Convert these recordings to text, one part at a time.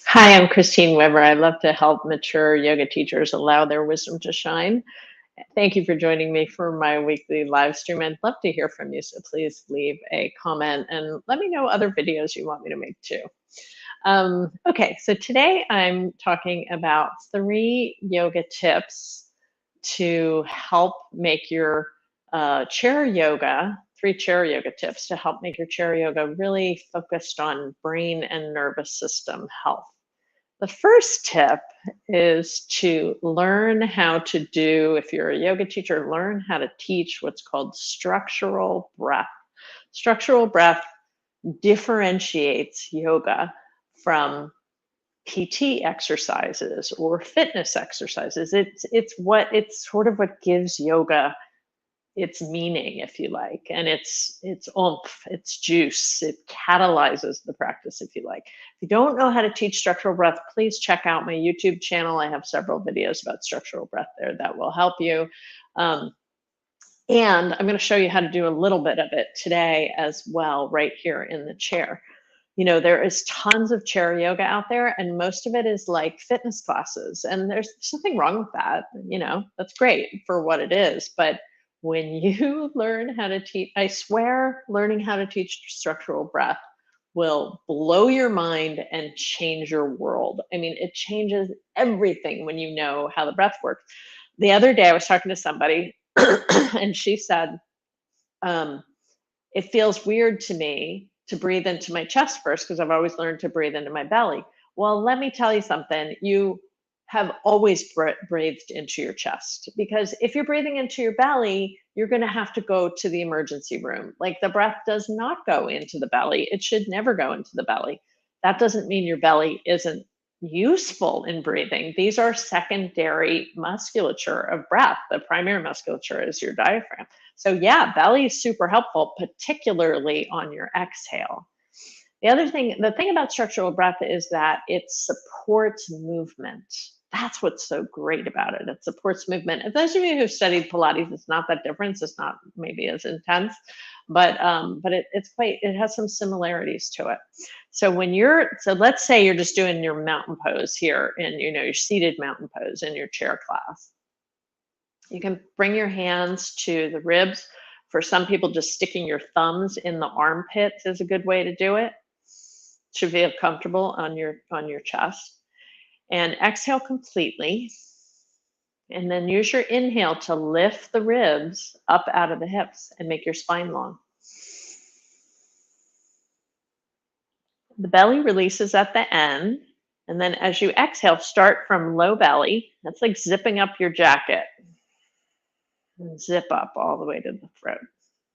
Hi, I'm Kristine Weber. I love to help mature yoga teachers allow their wisdom to shine. Thank you for joining me for my weekly live stream. I'd love to hear from you, so please leave a comment and let me know other videos you want me to make too. Okay, so today I'm talking about 3 yoga tips to help make your chair yoga, 3 chair yoga tips to help make your chair yoga really focused on brain and nervous system health. The first tip is to learn how to do, if you're a yoga teacher, learn how to teach what's called structural breath. Structural breath differentiates yoga from PT exercises or fitness exercises. It's sort of what gives yoga its meaning, if you like, and it's oomph, it's juice. It catalyzes the practice, if you like. If you don't know how to teach structural breath, please check out my YouTube channel. I have several videos about structural breath there that will help you. And I'm going to show you how to do a little bit of it today as well, right here in the chair. You know, there is tons of chair yoga out there, and most of it is like fitness classes. And there's nothing wrong with that. You know, that's great for what it is. But when you learn how to teach, I swear, learning how to teach structural breath will blow your mind and change your world. I mean, it changes everything when you know how the breath works. The other day, I was talking to somebody, and she said, it feels weird to me to breathe into my chest first because I've always learned to breathe into my belly. Well, let me tell you something. You have always breathed into your chest, because if you're breathing into your belly, you're going to have to go to the emergency room. Like, the breath does not go into the belly. It should never go into the belly. That doesn't mean your belly isn't useful in breathing. These are secondary musculature of breath. The primary musculature is your diaphragm. So yeah, belly is super helpful, particularly on your exhale. The thing about structural breath is that it supports movement. That's what's so great about it. It supports movement. And those of you who've studied Pilates, it's not that different. It's not maybe as intense, but it has some similarities to it. So let's say you're just doing your mountain pose here, and your seated mountain pose in your chair class. You can bring your hands to the ribs. For some people, just sticking your thumbs in the armpits is a good way to do it. To feel comfortable on your chest. And exhale completely. And then use your inhale to lift the ribs up out of the hips and make your spine long. The belly releases at the end. And then as you exhale, start from low belly. That's like zipping up your jacket. And zip up all the way to the throat.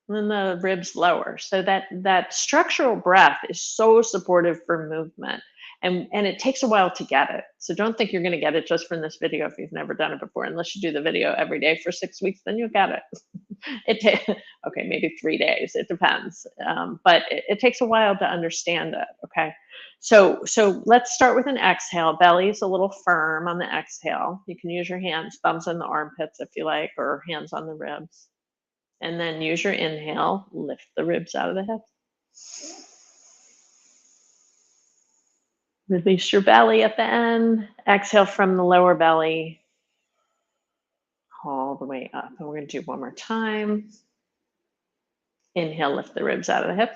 And then the ribs lower. So that structural breath is so supportive for movement. And it takes a while to get it. So don't think you're going to get it just from this video if you've never done it before. Unless you do the video every day for 6 weeks, then you'll get it. Okay, maybe 3 days. It depends. But it takes a while to understand it. Okay. So let's start with an exhale. Belly is a little firm on the exhale. You can use your hands, thumbs in the armpits if you like, or hands on the ribs. And then use your inhale, lift the ribs out of the hips. Release your belly at the end. Exhale from the lower belly all the way up. And we're going to do one more time. Inhale, lift the ribs out of the hip.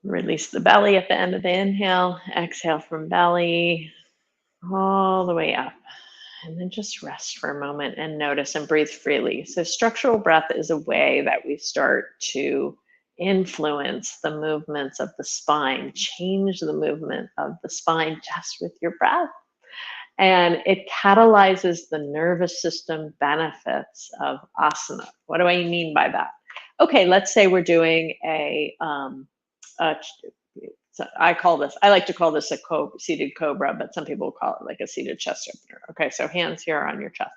Release the belly at the end of the inhale. Exhale from belly all the way up. And then just rest for a moment and notice and breathe freely. So structural breath is a way that we start to influence the movements of the spine, change the movement of the spine just with your breath. And it catalyzes the nervous system benefits of asana. What do I mean by that? Okay, let's say we're doing so I like to call this a seated cobra, but some people call it like a seated chest opener. Okay, so hands here on your chest.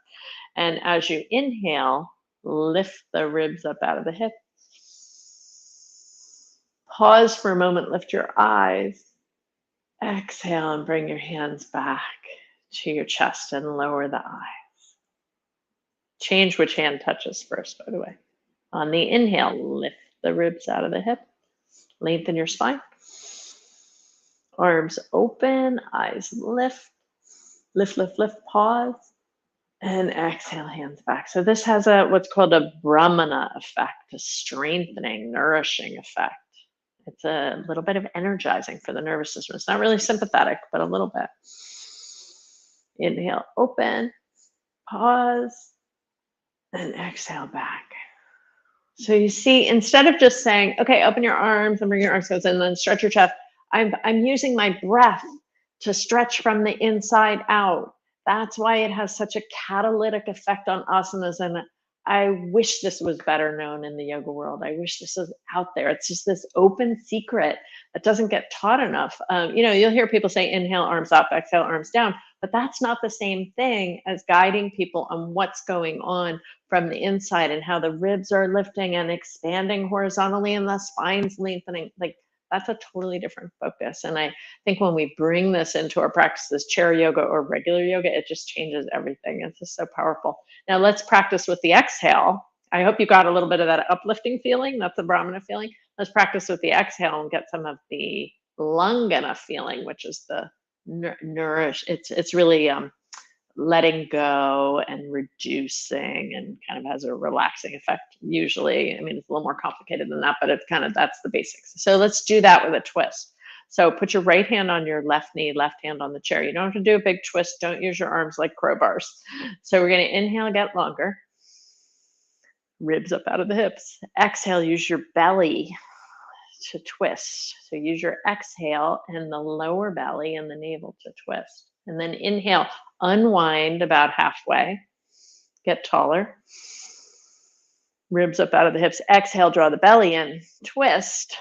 And as you inhale, lift the ribs up out of the hips. Pause for a moment, lift your eyes. Exhale and bring your hands back to your chest and lower the eyes. Change which hand touches first, by the way. On the inhale, lift the ribs out of the hip. Lengthen your spine. Arms open, eyes lift, lift, lift, lift, pause, and exhale, hands back. So this has what's called a Brahmana effect, a strengthening, nourishing effect. It's a little bit of energizing for the nervous system. It's not really sympathetic, but a little bit. Inhale, open, pause, and exhale back. So you see, instead of just saying, okay, open your arms and bring your arms close and then stretch your chest, I'm using my breath to stretch from the inside out. That's why it has such a catalytic effect on asanas. And I wish this was better known in the yoga world. I wish this was out there. It's just this open secret that doesn't get taught enough. You'll hear people say, inhale, arms up, exhale, arms down, but that's not the same thing as guiding people on what's going on from the inside and how the ribs are lifting and expanding horizontally and the spine's lengthening. Like, that's a totally different focus. And I think when we bring this into our practices, chair yoga or regular yoga, it just changes everything. It's just so powerful. Now let's practice with the exhale. I hope you got a little bit of that uplifting feeling. That's the Brahmana feeling. Let's practice with the exhale and get some of the Langana feeling, which is the nourish. It's really letting go and reducing, and kind of has a relaxing effect usually. I mean, it's a little more complicated than that, but it's kind of, that's the basics. So let's do that with a twist. So put your right hand on your left knee, left hand on the chair. You don't have to do a big twist. Don't use your arms like crowbars. So we're going to inhale, get longer. Ribs up out of the hips. Exhale, use your belly to twist. So use your exhale and the lower belly and the navel to twist. And then inhale, unwind about halfway, get taller. Ribs up out of the hips. Exhale, draw the belly in, twist,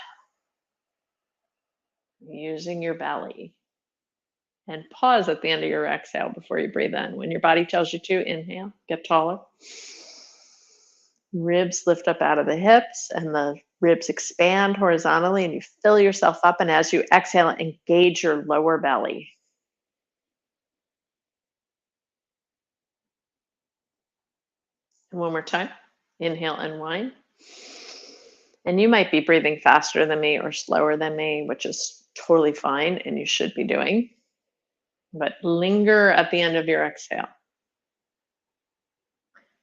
using your belly. And pause at the end of your exhale before you breathe in. When your body tells you to, inhale, get taller. Ribs lift up out of the hips and the ribs expand horizontally and you fill yourself up. And as you exhale, engage your lower belly. And one more time, inhale, unwind. And you might be breathing faster than me or slower than me, which is totally fine and you should be doing. But linger at the end of your exhale.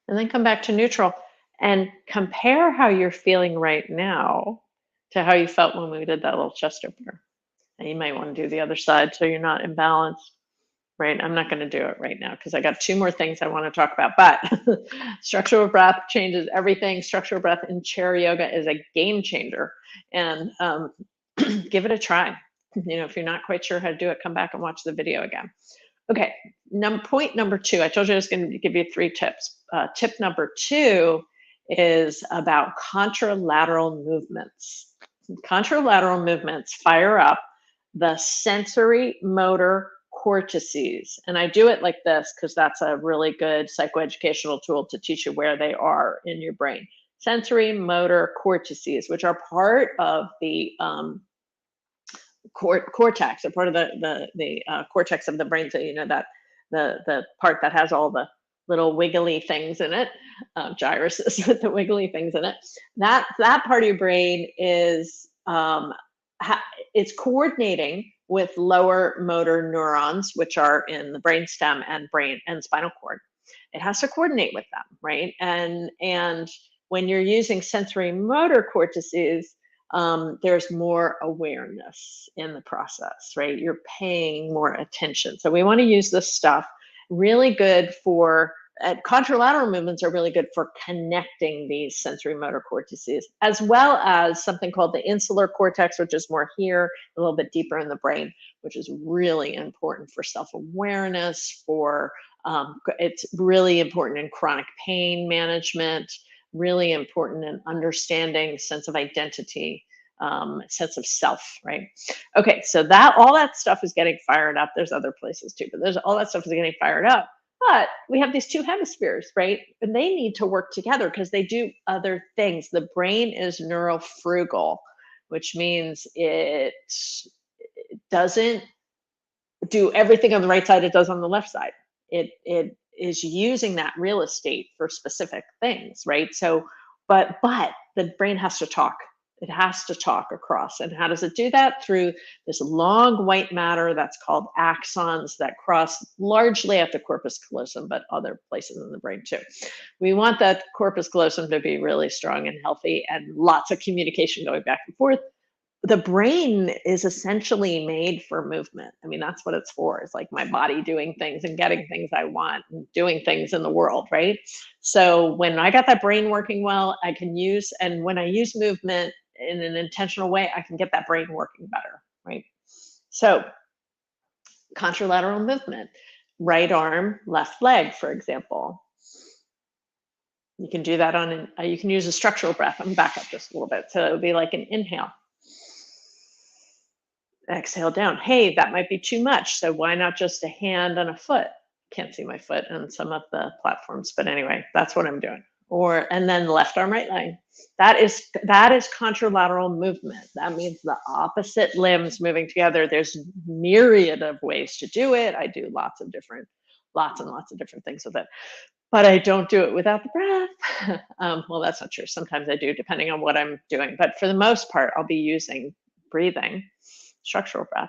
And then come back to neutral and compare how you're feeling right now to how you felt when we did that little chest opener. And you might want to do the other side so you're not imbalanced. Right? I'm not going to do it right now because I got two more things I want to talk about, but structural breath changes everything. Structural breath in chair yoga is a game changer, and give it a try. If you're not quite sure how to do it, come back and watch the video again. Okay, point number 2, I told you I was going to give you 3 tips. Tip number 2 is about contralateral movements. Contralateral movements fire up the sensory motor cortices. And I do it like this because that's a really good psychoeducational tool to teach you where they are in your brain. Sensory motor cortices, which are part of the cortex, a part of the cortex of the brain. So that the part that has all the little wiggly things in it, gyruses with the wiggly things in it. That part of your brain is it's coordinating with lower motor neurons, which are in the brainstem and brain and spinal cord. It has to coordinate with them, right? And when you're using sensory motor cortices, there's more awareness in the process, right? You're paying more attention. So we want to use this stuff. Really good for contralateral movements are really good for connecting these sensory motor cortices, as well as something called the insular cortex, which is more here, a little bit deeper in the brain, which is really important for self-awareness, it's really important in chronic pain management, really important in understanding sense of identity, sense of self, right? Okay, so all that stuff is getting fired up. There's other places too, but all that stuff is getting fired up. But we have these 2 hemispheres, right? And they need to work together because they do other things. The brain is neurofrugal, which means it doesn't do everything on the right side it does on the left side. It is using that real estate for specific things, right? So, but the brain has to talk. It has to talk across. And how does it do that? Through this long white matter that's called axons that cross largely at the corpus callosum, but other places in the brain too. We want that corpus callosum to be really strong and healthy and lots of communication going back and forth. The brain is essentially made for movement. I mean, that's what it's for. It's like my body doing things and getting things I want and doing things in the world, right? So when I got that brain working well, I can use, and when I use movement in an intentional way, I can get that brain working better, right? So contralateral movement, right arm, left leg, for example. You can do that on you can use a structural breath. I'm back up just a little bit. So it would be like an inhale. Exhale down. Hey, that might be too much. So why not just a hand and a foot? Can't see my foot on some of the platforms, but anyway, that's what I'm doing. And then left arm, right leg. That is contralateral movement. That means the opposite limbs moving together. There's myriad of ways to do it. I do lots and lots of different things with it, but I don't do it without the breath. Well, that's not true. Sometimes I do, depending on what I'm doing. But for the most part, I'll be using breathing, structural breath.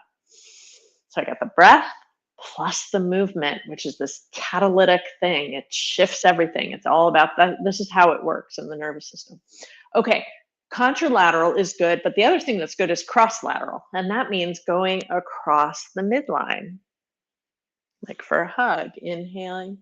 So I got the breath plus the movement, which is this catalytic thing. It shifts everything. It's all about that. This is how it works in the nervous system. Okay, contralateral is good, but the other thing that's good is cross-lateral, and that means going across the midline. Like for a hug, inhaling,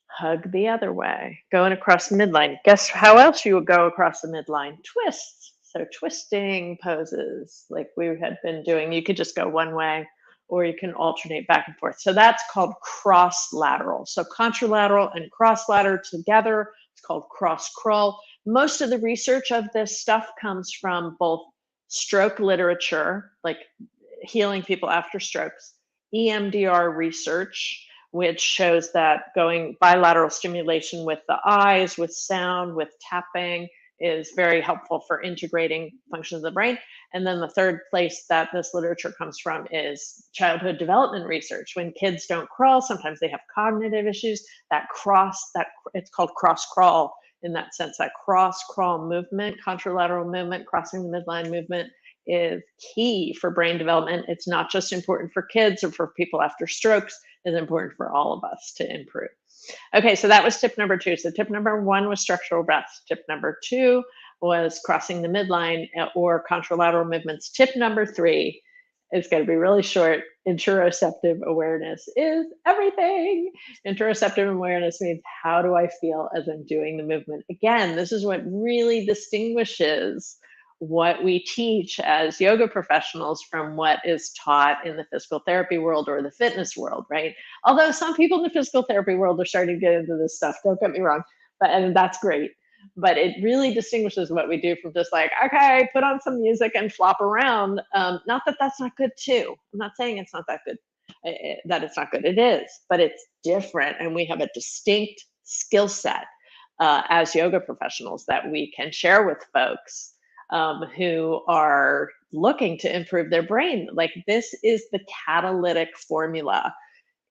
hug the other way, going across the midline. Guess how else you would go across the midline? Twists. So twisting poses like we had been doing. You could just go one way or you can alternate back and forth. So that's called cross-lateral. So contralateral and cross-lateral together, it's called cross-crawl. Most of the research of this stuff comes from both stroke literature, like healing people after strokes, EMDR research, which shows that going bilateral stimulation with the eyes, with sound, with tapping is very helpful for integrating functions of the brain. And then the third place that this literature comes from is childhood development research. When kids don't crawl, sometimes they have cognitive issues. It's called cross crawl in that sense. That cross crawl movement, contralateral movement, crossing the midline movement is key for brain development. It's not just important for kids or for people after strokes. It's important for all of us to improve. Okay, so that was tip number 2. So tip number 1 was structural breaths. Tip number 2 was crossing the midline or contralateral movements. Tip number 3 is going to be really short. Interoceptive awareness is everything. Interoceptive awareness means how do I feel as I'm doing the movement? Again, this is what really distinguishes what we teach as yoga professionals from what is taught in the physical therapy world or the fitness world, right? Although some people in the physical therapy world are starting to get into this stuff, don't get me wrong, and that's great. But it really distinguishes what we do from just like, okay, put on some music and flop around. Not that that's not good too. I'm not saying it's not that good, that it's not good. It is, but it's different. And we have a distinct skill set as yoga professionals that we can share with folks who are looking to improve their brain. Like this is the catalytic formula: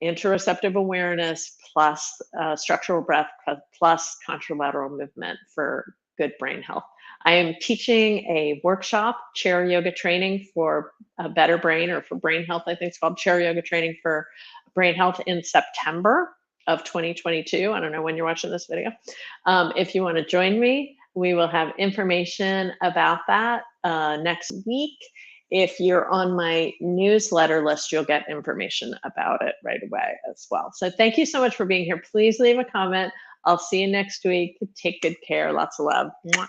interoceptive awareness plus structural breath plus contralateral movement for good brain health. I am teaching a workshop, chair yoga training for a better brain, or for brain health. I think it's called chair yoga training for brain health, in September of 2022. I don't know when you're watching this video. If you want to join me, we will have information about that next week. If you're on my newsletter list, you'll get information about it right away as well. So thank you so much for being here. Please leave a comment. I'll see you next week. Take good care. Lots of love. Mwah.